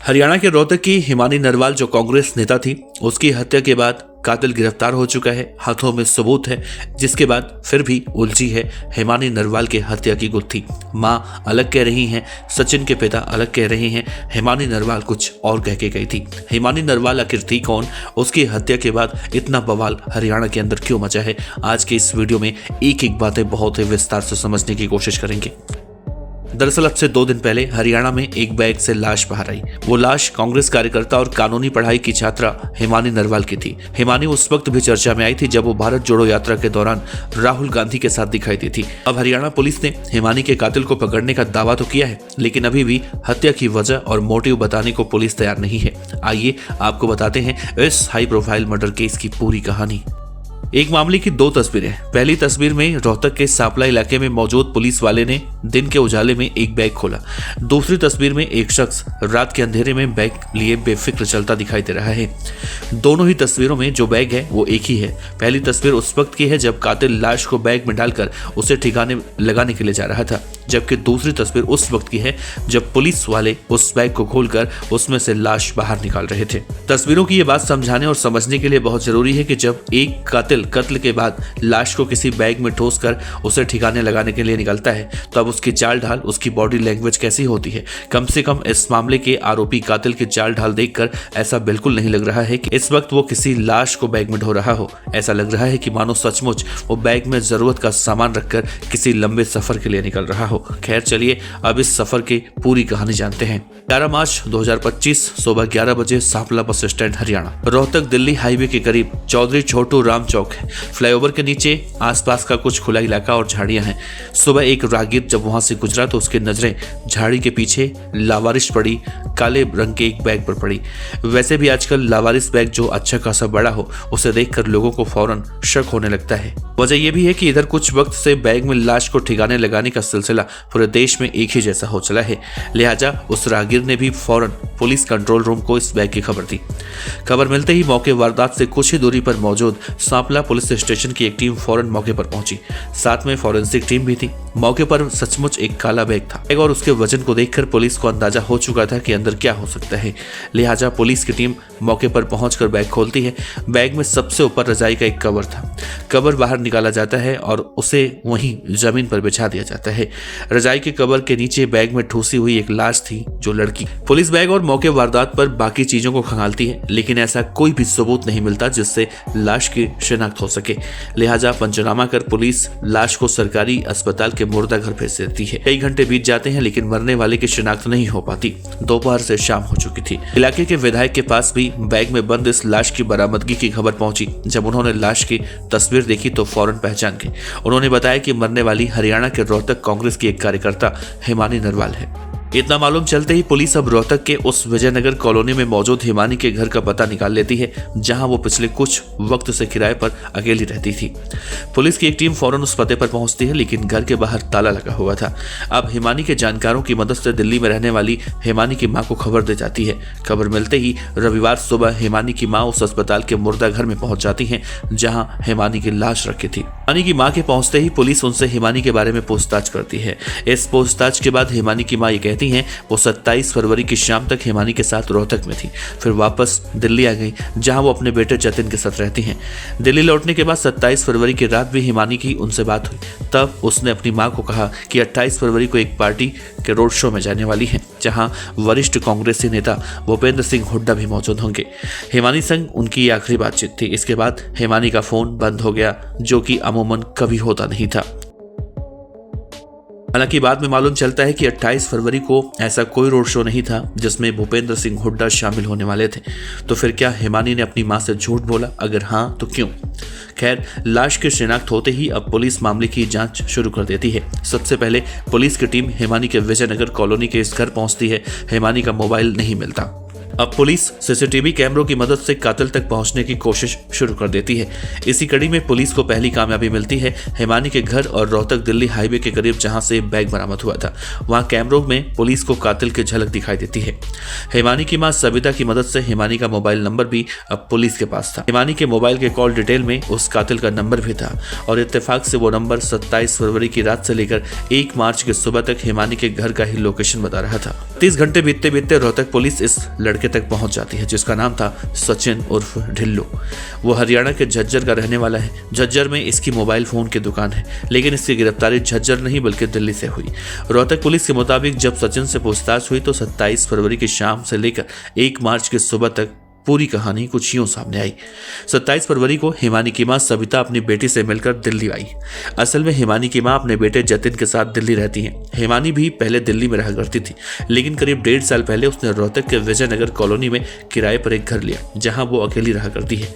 हरियाणा के रोहतक की हिमानी नरवाल जो कांग्रेस नेता थी, उसकी हत्या के बाद कातिल गिरफ्तार हो चुका है। हाथों में सबूत है, जिसके बाद फिर भी उलझी है हिमानी नरवाल के हत्या की गुत्थी। मां अलग कह रही हैं, सचिन के पिता अलग कह रहे हैं, हिमानी नरवाल कुछ और कह के गई थी। हिमानी नरवाल आखिर थी कौन? उसकी हत्या के बाद इतना बवाल हरियाणा के अंदर क्यों मचा है? आज के इस वीडियो में एक एक बातें बहुत ही विस्तार से समझने की कोशिश करेंगे। दरअसल अब से 2 दिन पहले हरियाणा में एक बैग से लाश बाहर आई। वो लाश कांग्रेस कार्यकर्ता और कानूनी पढ़ाई की छात्रा हिमानी नरवाल की थी। हिमानी उस वक्त भी चर्चा में आई थी जब वो भारत जोड़ो यात्रा के दौरान राहुल गांधी के साथ दिखाई दी थी। अब हरियाणा पुलिस ने हिमानी के कातिल को पकड़ने का दावा तो किया है, लेकिन अभी भी हत्या की वजह और मोटिव बताने को पुलिस तैयार नहीं है। आइए आपको बताते हैं इस हाई प्रोफाइल मर्डर केस की पूरी कहानी। एक मामले की 2 तस्वीरें। पहली तस्वीर में रोहतक के सांपला इलाके में मौजूद पुलिस वाले ने दिन के उजाले में एक बैग खोला। दूसरी तस्वीर में एक शख्स रात के अंधेरे में बैग लिए बेफिक्र चलता दिखाई दे रहा है। दोनों ही तस्वीरों में जो बैग है वो एक ही है। पहली तस्वीर उस वक्त की है जब कातिल लाश को बैग में डालकर उसे ठिकाने लगाने के लिए जा रहा था, जबकि दूसरी तस्वीर उस वक्त की है जब पुलिस वाले उस बैग को खोलकर उसमें से लाश बाहर निकाल रहे थे। तस्वीरों की ये बात समझाने और समझने के लिए बहुत जरूरी है कि जब एक कातिल कत्ल के बाद लाश को किसी बैग में ठोस कर उसे ठिकाने लगाने के लिए निकलता है, तो अब उसकी चाल ढाल, उसकी बॉडी लैंग्वेज कैसी होती है? कम से कम इस मामले के आरोपी कातिल की चाल ढाल देखकर ऐसा बिल्कुल नहीं लग रहा है कि इस वक्त वो किसी लाश को बैग में ढो रहा हो। ऐसा लग रहा है कि मानो सचमुच वो बैग में जरूरत का सामान रखकर किसी लंबे सफर के लिए निकल रहा हो। खैर चलिए अब इस सफर की पूरी कहानी जानते हैं। 11 मार्च 2025 सुबह 11 बजे Sampla bus stand Haryana, Rohtak Delhi highway के करीब चौधरी छोटू राम चौक है। फ्लाईओवर के नीचे आसपास का कुछ खुला इलाका और झाड़ियां हैं। सुबह एक राहगीर जब वहां से गुजरा तो उसकी नजरें झाड़ी के पीछे लावारिश पड़ी काले रंग के एक बैग पर पड़ी। वैसे भी आजकल लावारिस बैग जो अच्छा खासा बड़ा हो, उसे देखकर लोगों को फौरन शक होने लगता है। वजह यह भी है कि इधर कुछ वक्त से बैग में लाश को ठिकाने लगाने का सिलसिला पूरे देश में एक ही जैसा हो चला है। लिहाजा उस राहगीर ने भी फौरन पुलिस कंट्रोल रूम को इस बैग की खबर दी। खबर मिलते ही मौके वारदात से कुछ ही दूरी पर मौजूद सांपला पुलिस स्टेशन की एक टीम फौरन मौके पर पहुंची। साथ में फॉरेंसिक टीम भी थी। मौके पर सचमुच एक काला बैग था और उसके वजन को देखकर पुलिस को अंदाजा हो चुका था कि अंदर क्या हो सकता है। लिहाजा पुलिस की टीम मौके पर पहुंचकर बैग खोलती है। बैग में सबसे ऊपर रजाई का एक कवर था। कवर बाहर निकाला जाता है और उसे वहीं जमीन पर बिछा दिया जाता है। रजाई के कवर के नीचे बैग में ठूसी हुई एक लाश थी, जो लड़की। पुलिस बैग और मौके वारदात पर बाकी चीजों को खंगालती है, लेकिन ऐसा कोई भी सबूत नहीं मिलता जिससे लाश की शिनाख्त हो सके। लिहाजा पंचनामा कर पुलिस लाश को सरकारी अस्पताल के मुर्दा घर भेज देती है। कई घंटे बीत जाते हैं, लेकिन मरने वाले की शिनाख्त नहीं हो पाती। दोपहर से शाम हो चुकी थी। इलाके के विधायक के पास भी बैग में बंद इस लाश की बरामदगी की खबर पहुंची। जब उन्होंने लाश की तस्वीर देखी तो फौरन पहचान गए। उन्होंने बताया कि मरने वाली हरियाणा के रोहतक कांग्रेस की एक कार्यकर्ता हिमानी नरवाल है। इतना मालूम चलते ही पुलिस अब रोहतक के उस विजयनगर कॉलोनी में मौजूद हिमानी के घर का पता निकाल लेती है, जहां वो पिछले कुछ वक्त से किराए पर अकेली रहती थी। पुलिस की एक टीम फौरन उस पते पर पहुंचती है, लेकिन घर के बाहर ताला लगा हुआ था। अब हिमानी के जानकारों की मदद से दिल्ली में रहने वाली हिमानी की मां को खबर दे जाती है। खबर मिलते ही रविवार सुबह हिमानी की मां उस अस्पताल के मुर्दा घर में पहुंच जाती है, जहां हिमानी की लाश रखी थी। हिमानी की मां के पहुंचते ही पुलिस उनसे हिमानी के बारे में पूछताछ करती है। इस पूछताछ के बाद हिमानी की मां ये कहती हैं वो 27 फरवरी की शाम तक हिमानी के साथ रोहतक में थी, फिर वापस दिल्ली आ गई, जहां वो अपने बेटे जतिन के साथ रहती हैं। दिल्ली लौटने के बाद 27 फरवरी की रात भी हिमानी की उनसे बात हुई। तब उसने अपनी मां को कहा कि 28 फरवरी को एक पार्टी के रोड शो में जाने वाली है, जहां वरिष्ठ कांग्रेसी नेता भूपेंद्र सिंह हुड्डा भी मौजूद होंगे। हिमानी संग उनकी आखिरी बातचीत थी। इसके बाद हिमानी का फोन बंद हो गया, जो कि अमूमन कभी होता नहीं था। हालांकि बाद में मालूम चलता है कि 28 फरवरी को ऐसा कोई रोड शो नहीं था जिसमें भूपेंद्र सिंह हुड्डा शामिल होने वाले थे। तो फिर क्या हिमानी ने अपनी मां से झूठ बोला? अगर हाँ तो क्यों? खैर, लाश की शिनाख्त होते ही अब पुलिस मामले की जांच शुरू कर देती है। सबसे पहले पुलिस की टीम हिमानी के विजयनगर कॉलोनी के इस घर पहुंचती है। हिमानी का मोबाइल नहीं मिलता। अब पुलिस सीसीटीवी कैमरों की मदद से कातिल तक पहुंचने की कोशिश शुरू कर देती है। इसी कड़ी में पुलिस को पहली कामयाबी मिलती है हिमानी के घर और रोहतक दिल्ली हाईवे के करीब, जहां से बैग बरामद हुआ था। वहां कैमरों में पुलिस को कातिल की झलक दिखाई देती है। हिमानी की मां सविता की मदद से हिमानी का मोबाइल नंबर भी अब पुलिस के पास था। हिमानी के मोबाइल के कॉल डिटेल में उस कातिल का नंबर भी था और इत्तेफाक से वो नंबर 27 फरवरी की रात से लेकर 1 मार्च की सुबह तक हिमानी के घर का ही लोकेशन बता रहा था। 30 घंटे बीतते बीतते रोहतक पुलिस इस लड़के तक पहुंच जाती है, जिसका नाम था सचिन उर्फ ढिल्लो। वो हरियाणा के झज्जर का रहने वाला है। झज्जर में इसकी मोबाइल फोन की दुकान है, लेकिन इसकी गिरफ्तारी झज्जर नहीं बल्कि दिल्ली से हुई। रोहतक पुलिस के मुताबिक जब सचिन से पूछताछ हुई तो 27 फरवरी की शाम से लेकर 1 मार्च की सुबह तक पूरी कहानी कुछ यूं सामने आई। 27 फरवरी को हिमानी की मां सविता अपनी बेटी से मिलकर दिल्ली आई। असल में हिमानी की मां अपने बेटे जतिन के साथ दिल्ली रहती हैं। हिमानी भी पहले दिल्ली में रहा करती थी, लेकिन करीब 1.5 साल पहले उसने रोहतक के विजयनगर कॉलोनी में किराए पर एक घर लिया, जहां वो अकेली रहा करती है।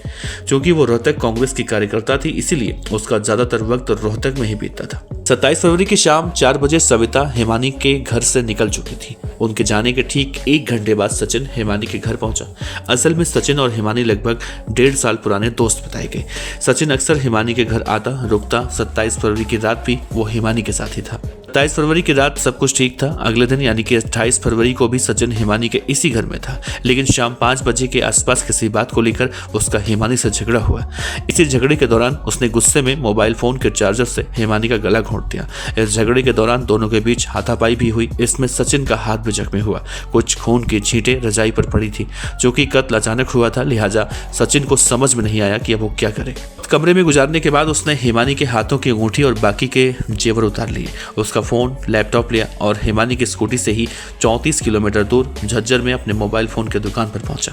क्योंकि वो रोहतक कांग्रेस की कार्यकर्ता थी, इसीलिए उसका ज्यादातर वक्त रोहतक में ही बीतता था। 27 फरवरी की शाम 4 बजे सविता हिमानी के घर से निकल चुकी थी। उनके जाने के ठीक 1 घंटे बाद सचिन हिमानी के घर पहुंचा। असल में सचिन और हिमानी लगभग 1.5 साल पुराने दोस्त बताए गए। सचिन अक्सर हिमानी के घर आता रुकता। 27 फरवरी की रात भी वो हिमानी के साथ ही था। 27 फरवरी की रात सब कुछ ठीक था। अगले दिन यानी कि 28 फरवरी को भी सचिन हिमानी के इसी घर में था, लेकिन शाम 5 बजे के आसपास किसी बात को लेकर उसका हिमानी से झगड़ा हुआ। इसी झगड़े के दौरान उसने गुस्से में मोबाइल फोन के चार्जर से हिमानी का गला घोंट दिया। इस झगड़े के दौरान दोनों के बीच हाथापाई भी हुई। इसमें सचिन का हाथ भी जख्मी हुआ। कुछ खून की छींटें रजाई पर पड़ी थी। चूंकि कत्ल अचानक हुआ था, लिहाजा सचिन को समझ में नहीं आया कि अब वो क्या करे। कमरे में गुजारने के बाद उसने हिमानी के हाथों की अंगूठी और बाकी के जेवर उतार लिए। उसका फोन, लैपटॉप लिया और हिमानी की स्कूटी से ही 34 किलोमीटर दूर झज्जर में अपने मोबाइल फोन की दुकान पर पहुंचा।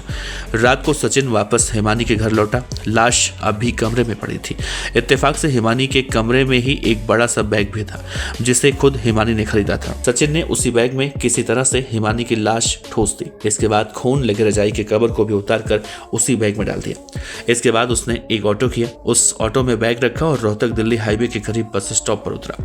रात को सचिन वापस हिमानी के घर लौटा। लाश अभी कमरे में पड़ी थी। इत्तेफाक से हिमानी के कमरे में ही एक बड़ा सा बैग भी था, जिसे खुद हिमानी ने खरीदा था। सचिन ने उसी बैग में किसी तरह से हिमानी की लाश ठूस दी। इसके बाद खून लगे रजाई के कवर को भी उतार कर उसी बैग में डाल दिया। इसके बाद उसने एक ऑटो किया, उस ऑटो में बैग रखा और रोहतक दिल्ली हाईवे के करीब बस स्टॉप पर उतरा।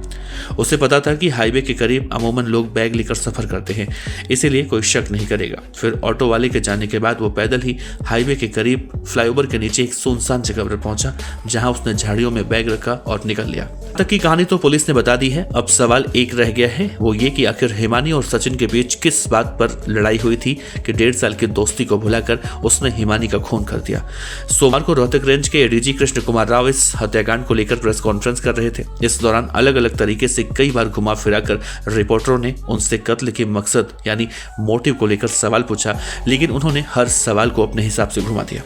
उसे पता था कि हाईवे के करीब अमूमन लोग बैग लेकर सफर करते हैं, इसीलिए कोई शक नहीं करेगा। फिर ऑटो वाले के जाने के बाद वो पैदल ही हाईवे के करीब फ्लाईओवर के नीचे एक सुनसान जगह पर पहुंचा, जहां उसने झाड़ियों में बैग रखा और निकल लिया। तक की कहानी तो पुलिस ने बता दी है। अब सवाल एक रह गया है, वो ये कि आखिर हिमानी और सचिन के बीच किस बात पर लड़ाई हुई थी कि 1.5 साल की दोस्ती को भुलाकर उसने हिमानी का खून कर दिया। सोमवार को रोहतक रेंज के एडीजी कृष्ण कुमार राव इस हत्याकांड को लेकर प्रेस कॉन्फ्रेंस कर रहे थे। इस दौरान अलग अलग तरीके से कई बार घुमा फिराकर रिपोर्टरों ने उनसे कत्ल के मकसद यानी मोटिव को लेकर सवाल पूछा, लेकिन उन्होंने हर सवाल को अपने हिसाब से घुमा दिया।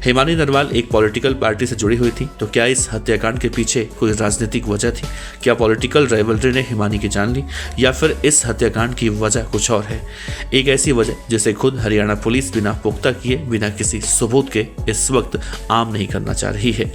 हिमानी नरवाल एक पॉलिटिकल पार्टी से जुड़ी हुई थी, तो क्या इस हत्याकांड के पीछे कोई राजनीतिक वजह थी? क्या पॉलिटिकल राइवलरी ने हिमानी की जान ली, या फिर इस हत्याकांड की वजह कुछ और है? एक ऐसी वजह जिसे खुद हरियाणा पुलिस बिना पुख्ता किए, बिना किसी सबूत के इस वक्त आम नहीं करना चाह रही है।